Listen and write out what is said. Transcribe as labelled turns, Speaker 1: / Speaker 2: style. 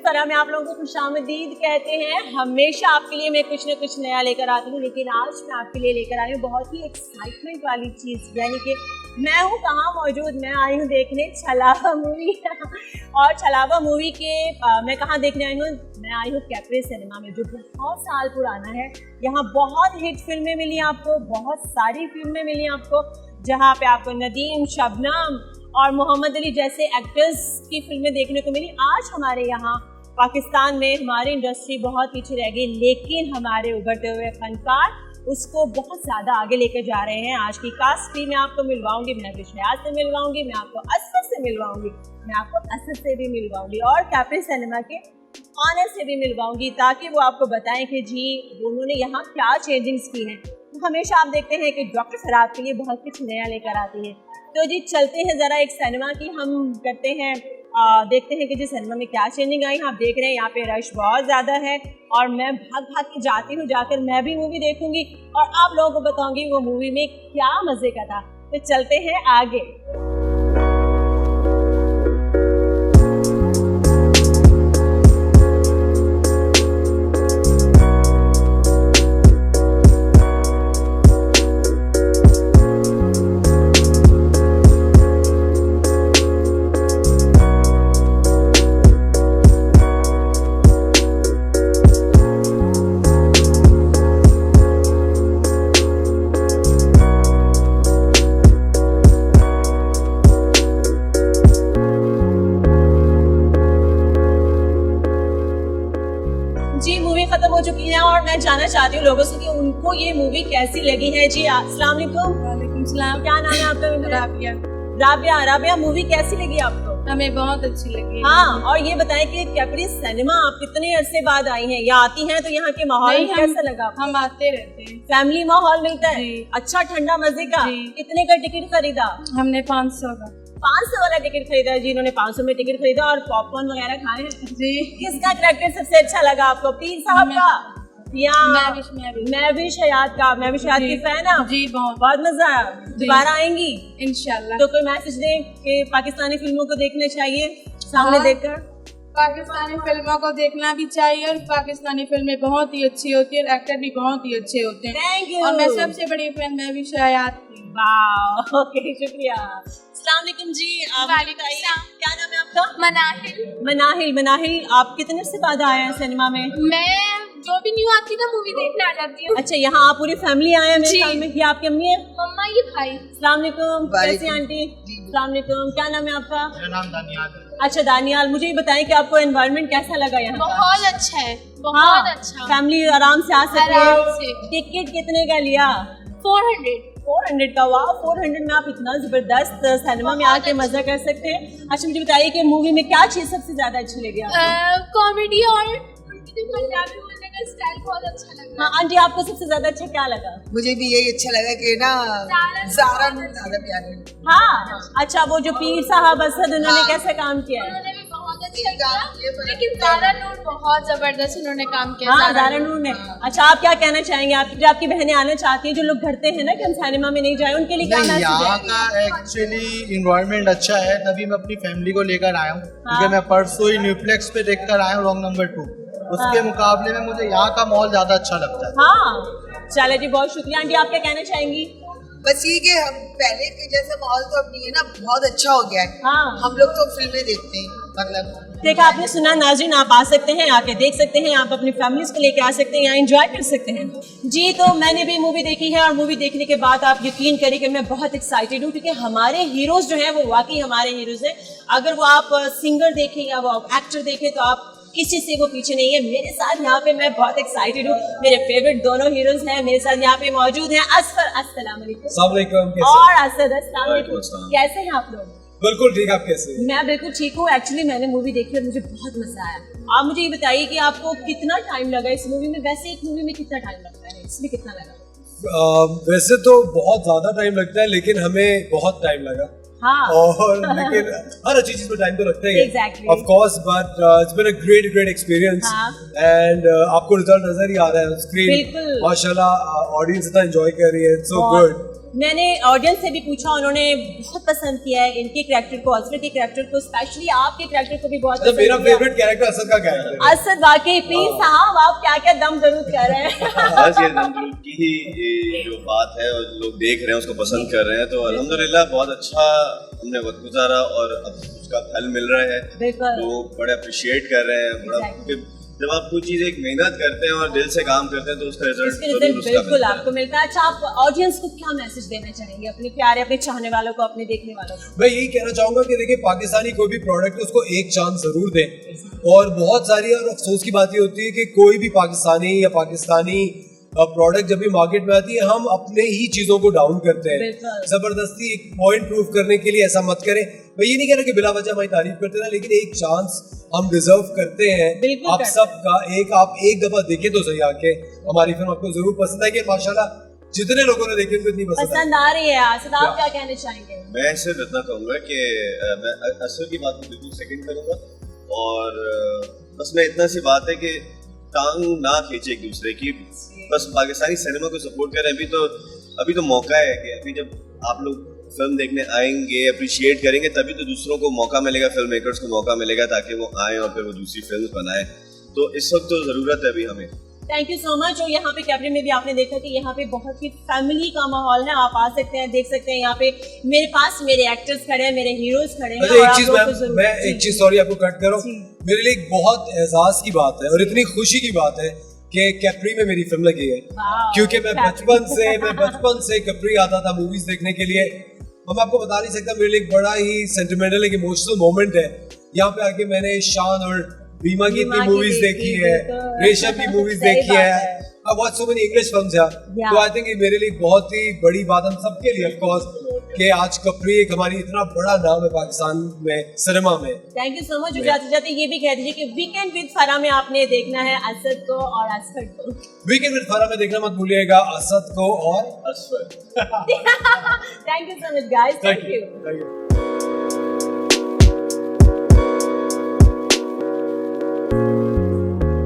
Speaker 1: तरह मैं आप लोगों को खुशामदीद कहते हैं। हमेशा आपके लिए मैं कुछ न कुछ नया लेकर आती हूँ, लेकिन आज मैं आपके लिए लेकर आई हूँ बहुत ही एक्साइटमेंट वाली चीज़, यानी कि मैं हूँ कहाँ मौजूद, मैं आई हूँ देखने छलावा मूवी और छलावा मूवी के मैं कहाँ देखने आई हूँ, मैं आई हूँ कैप्री सिनेमा में, जो बहुत साल पुराना है। यहाँ बहुत हिट फिल्में मिली आपको, बहुत सारी फिल्में मिली आपको, जहाँ पे आपको नदीम, शबनम और मोहम्मद अली जैसे एक्टर्स की फिल्में देखने को मिली। आज हमारे यहाँ पाकिस्तान में हमारी इंडस्ट्री बहुत पीछे रह गई, लेकिन हमारे उभरते हुए फनकार उसको बहुत ज़्यादा आगे लेकर जा रहे हैं। आज की कास्ट भी मैं आपको मिलवाऊंगी, मैं विश्वास से मिलवाऊंगी, मैं आपको असद से मिलवाऊंगी, मैं आपको असद से भी मिलवाऊंगी और कैप्री सिनेमा के ऑनर से भी मिलवाऊंगी, ताकि वो आपको बताएं कि जी उन्होंने यहाँ क्या चेंजिंग्स की हैं। हमेशा आप देखते हैं कि डॉक्टर सर आपके लिए बहुत कुछ नया लेकर आती है। तो जी चलते हैं ज़रा एक सिनेमा की हम करते हैं, देखते हैं कि जी सिनेमा में क्या चेंजिंग आई। आप देख रहे हैं यहाँ पे रश बहुत ज़्यादा है और मैं भाग भाग के जाती हूँ, जाकर मैं भी मूवी देखूंगी और आप लोगों को बताऊंगी वो मूवी में क्या मज़े का था। तो चलते हैं आगे। खत्म हो चुकी है और मैं जानना चाहती हूँ लोगों से कि उनको ये मूवी कैसी लगी है। जी अस्सलाम वालेकुम।
Speaker 2: वालेकुम सलाम।
Speaker 1: क्या नाम है आपका?
Speaker 2: राबिया।
Speaker 1: राबिया, राबिया मूवी कैसी लगी आपको?
Speaker 2: हमें बहुत अच्छी लगी।
Speaker 1: हाँ, और ये बताएं कि कैप्री सिनेमा आप कितने अरसे बाद आई हैं या आती हैं, तो यहाँ के माहौल कैसा लगा?
Speaker 2: हम आते रहते हैं।
Speaker 1: फैमिली माहौल मिलता है? अच्छा ठंडा मजे का। कितने का टिकट खरीदा?
Speaker 2: हमने 500 का।
Speaker 1: 500 वाला टिकट खरीदा जी, इन्होंने 500 में टिकट खरीदा और पॉपकॉर्न वगैरह खाए हैं
Speaker 2: जी।
Speaker 1: किसका कैरेक्टर सबसे अच्छा लगा आपको, पीर साहब का या महविश हयात का? महविश हयात की फैन है
Speaker 2: जी।
Speaker 1: बहुत मजा आया। दोबारा आएंगी
Speaker 2: इंशाल्लाह।
Speaker 1: तो कोई मैसेज दें कि पाकिस्तानी फिल्मों को देखना चाहिए सामने देखकर?
Speaker 2: पाकिस्तानी फिल्मों को देखना भी चाहिए और पाकिस्तानी फिल्में बहुत ही अच्छी होती है, एक्टर भी बहुत ही अच्छे होते हैं।
Speaker 1: Thank you.
Speaker 2: और मैं सबसे बड़ी फैन महविश हयात की।
Speaker 1: वाह, ओके, शुक्रिया। अस्सलाम वालेकुम जी। क्या नाम है आपका?
Speaker 3: मनाहिल।
Speaker 1: मनाहिल, मनाहिल आप कितने से बाद आए हैं सिनेमा में?
Speaker 3: मैं जो भी न्यू आती ना मूवी देखने आ जाती हूँ।
Speaker 1: अच्छा, यहाँ आप पूरी फैमिली आए हैं मेरे ख्याल में? ये आपकी अम्मी है?
Speaker 3: मम्मा, ये भाई।
Speaker 1: अस्सलाम वालेकुम। कैसी आंटी? अस्सलाम वालेकुम। क्या नाम है आपका?
Speaker 4: मेरा नाम दानियाल।
Speaker 1: अच्छा दानियाल, मुझे ये बताएं कि आपको एनवायरनमेंट कैसा लगा यहाँ?
Speaker 3: बहुत अच्छा है, बहुत अच्छा।
Speaker 1: फैमिली आराम से आ सकती है?
Speaker 3: आराम से।
Speaker 1: टिकट कितने का लिया? 400 का। वाह, 400 में आप इतना जबरदस्त सिनेमा में आके मजा कर सकते हैं। अच्छा मुझे बताइए कि मूवी में क्या चीज सबसे ज्यादा अच्छी लगी आपको?
Speaker 3: कॉमेडी और उनकी जो पंजाबी बोलने का स्टाइल बहुत अच्छा लगा।
Speaker 1: हाँ आंटी, आपको सबसे ज्यादा अच्छा क्या लगा?
Speaker 5: मुझे भी यही अच्छा लगा कि ना ज़ारा नूर ज्यादा प्यारी।
Speaker 1: हाँ, अच्छा वो जो पीर साहब असद, उन्होंने कैसे काम किया है?
Speaker 3: उन्होंने भी बहुत अच्छा किया, लेकिन ज़ारा नूर बहुत जबरदस्त उन्होंने काम किया।
Speaker 1: हाँ, ज़ारा नूर ने। अच्छा, आप क्या कहना चाहेंगे? आप जो आपकी बहनें आना चाहती हैं, जो लोग डरते हैं ना कि हम सिनेमा में नहीं जाए, उनके लिए क्या मैसेज है?
Speaker 4: यहाँ का एक्चुअली इन्वायरमेंट अच्छा है, तभी मैं अपनी फैमिली को लेकर आया हूँ। क्योंकि मैं परसों ही न्यूप्लेक्स पे देखकर आया हूँ रॉन्ग नंबर 2। उसके मुकाबले में मुझे यहाँ का माहौल ज्यादा अच्छा लगता है।
Speaker 1: हाँ, चलो जी, बहुत शुक्रिया। आंटी आप क्या कहना चाहेंगी?
Speaker 5: बस ये कि हम पहले के जैसा माहौल तो अब नहीं है ना, बहुत अच्छा हो गया है।
Speaker 1: हाँ,
Speaker 5: हम लोग तो फिल्में देखते हैं, मतलब
Speaker 1: देखा आपने सुना नाज़रीन, आप आ सकते हैं, आके देख सकते हैं, आप अपनी फैमिलीज को लेके आ सकते हैं, यहाँ एंजॉय कर सकते हैं। जी, तो मैंने भी मूवी देखी है और मूवी देखने के बाद आप यकीन करें कि मैं बहुत एक्साइटेड हूँ, क्योंकि हमारे हीरोज जो हैं वो वाकई हमारे हीरोज हैं। अगर वो आप सिंगर देखें या वो एक्टर देखें तो आप किसी से वो पीछे नहीं है। मेरे साथ यहाँ पे मैं बहुत एक्साइटेड हूँ, मेरे फेवरेट दोनों हीरोज हैं मेरे साथ यहाँ पे मौजूद हैं। असफर अस्सलाम वालेकुम और असद अस्सलाम वालेकुम। कैसे हैं आप लोग?
Speaker 6: बिल्कुल ठीक, आप कैसे?
Speaker 1: मैं बिल्कुल ठीक हूँ। एक्चुअली मैंने मूवी देखी और मुझे बहुत मजा आया। आप मुझे ये बताइए कि आपको कितना टाइम लगा इस मूवी में? वैसे एक मूवी में कितना टाइम लगता है, इसमें कितना लगा?
Speaker 6: वैसे तो बहुत ज्यादा टाइम लगता है, लेकिन हमें बहुत टाइम लगा।
Speaker 1: हाँ।
Speaker 6: और लेकिन हर अच्छी चीज में टाइम तो लगता ही है।
Speaker 1: Exactly.
Speaker 6: Of course, but it's been a great experience.
Speaker 1: हाँ।
Speaker 6: And आपको रिजल्ट नजर ही आ रहा है स्क्रीन।
Speaker 1: बिल्कुल।
Speaker 6: माशाल्लाह ऑडियंस इतना एंजॉय कर रही है, so good.
Speaker 1: मैंने ऑडियंस से भी पूछा, उन्होंने बहुत पसंद किया है इनके कैरेक्टर को, असद के कैरेक्टर को, स्पेशली आपके कैरेक्टर को भी बहुत पसंद
Speaker 6: मेरा
Speaker 1: किया।
Speaker 6: फेवरेट कैरेक्टर असद का कैरेक्टर है।
Speaker 1: असद वाकई प्लीज साहब आप क्या क्या दम दरूद कर रहे हैं।
Speaker 7: बस ये दमदरूद की ही जो बात है और लोग देख रहे हैं उसको पसंद कर रहे हैं, तो अल्हम्दुलिल्लाह बहुत अच्छा हमने वक्त गुजारा और अब उसका फल मिल रहा है।
Speaker 1: बिल्कुल।
Speaker 7: लोग बड़े अप्रिशिएट कर रहे हैं, बड़ा क्योंकि जब आप कोई चीज़ एक मेहनत करते हैं और दिल से काम करते हैं तो उसका रिजल्ट
Speaker 1: इसके रिजल्ट बिल्कुल आपको मिलता है। अच्छा, आप ऑडियंस को क्या मैसेज देना चाहेंगे, अपने प्यारे, अपने चाहने वालों को, अपने देखने वालों को?
Speaker 6: मैं यही कहना चाहूंगा कि देखिए पाकिस्तानी कोई भी प्रोडक्ट है उसको एक चांस जरूर दें। और बहुत सारी और अफसोस की बात ये होती है कि कोई भी पाकिस्तानी या पाकिस्तानी प्रोडक्ट जब भी मार्केट में आती है हम अपने ही चीजों को डाउन करते हैं
Speaker 1: बिल्कुल।
Speaker 6: जबरदस्ती एक पॉइंट प्रूव करने के लिए ऐसा मत करें। मैं ये नहीं कह रहा कि बिला वजह हमारी तारीफ करते ना, लेकिन एक चांस हम डिजर्व करते हैं
Speaker 1: बिल्कुल
Speaker 6: आप
Speaker 1: करते
Speaker 6: सबका। आप एक दफा देखें तो सही आके हमारी फिल्म आपको जरूर पसंद आएगी। माशाल्लाह जितने लोगों ने देखी उनको इतनी
Speaker 1: पसंद आ रही है। असद आप क्या कहना चाहेंगे?
Speaker 7: मैं सिर्फ इतना कहूँगा कि मैं असर की बात को बिल्कुल सेकंड करूँगा और बस मैं इतना सी बात है कि टांग ना खींचे एक दूसरे की, बस पाकिस्तानी सिनेमा को सपोर्ट करें। अभी तो मौका है कि अभी जब आप लोग फिल्म देखने आएंगे, अप्रिशिएट करेंगे, तभी तो दूसरों को मौका मिलेगा, फिल्म मेकर्स को मौका मिलेगा ताकि वो आए और फिर वो दूसरी फिल्म बनाए। तो इस वक्त तो ज़रूरत है अभी हमें।
Speaker 1: Thank you so much. और यहाँ पे कैप्टन में भी आपने देखा कि यहाँ पे बहुत ही फैमिली का माहौल है, आप आ सकते हैं, देख सकते हैं। यहाँ पे मेरे पास मेरे एक्टर्स खड़े हैं, मेरे हीरोज खड़े हैं।
Speaker 6: एक चीज मैं एक चीज सॉरी आपको कट करो, मेरे लिए एक बहुत एहसास की बात है और इतनी खुशी की बात है कि कैप्री में मेरी फिल्म लगी है। क्योंकि मैं बचपन से कैप्री आता था मूवीज देखने के लिए। और मैं आपको बता नहीं सकता, मेरे लिए एक बड़ा ही सेंटिमेंटल एक इमोशनल मोमेंट है। यहाँ पे आके मैंने शान और बीमा की इतनी मूवीज देखी है, रेशम की मूवीज देखी है, I watch so many English films यार। तो आई थिंक ये मेरे लिए बहुत ही बड़ी बात है सबके लिए, ऑफ कोर्स, कि आज कैप्री एक हमारी इतना बड़ा नाम है पाकिस्तान में सिनेमा में।
Speaker 1: Thank you so much. जाते जाते ये भी कह दीजिए कि वीकेंड विद फराह में आपने देखना है असद को और असफर को।
Speaker 6: वीकेंड विद फराह में देखना मत भूलिएगा असद को और
Speaker 7: Asfar.
Speaker 1: Thank you so much guys, thank you.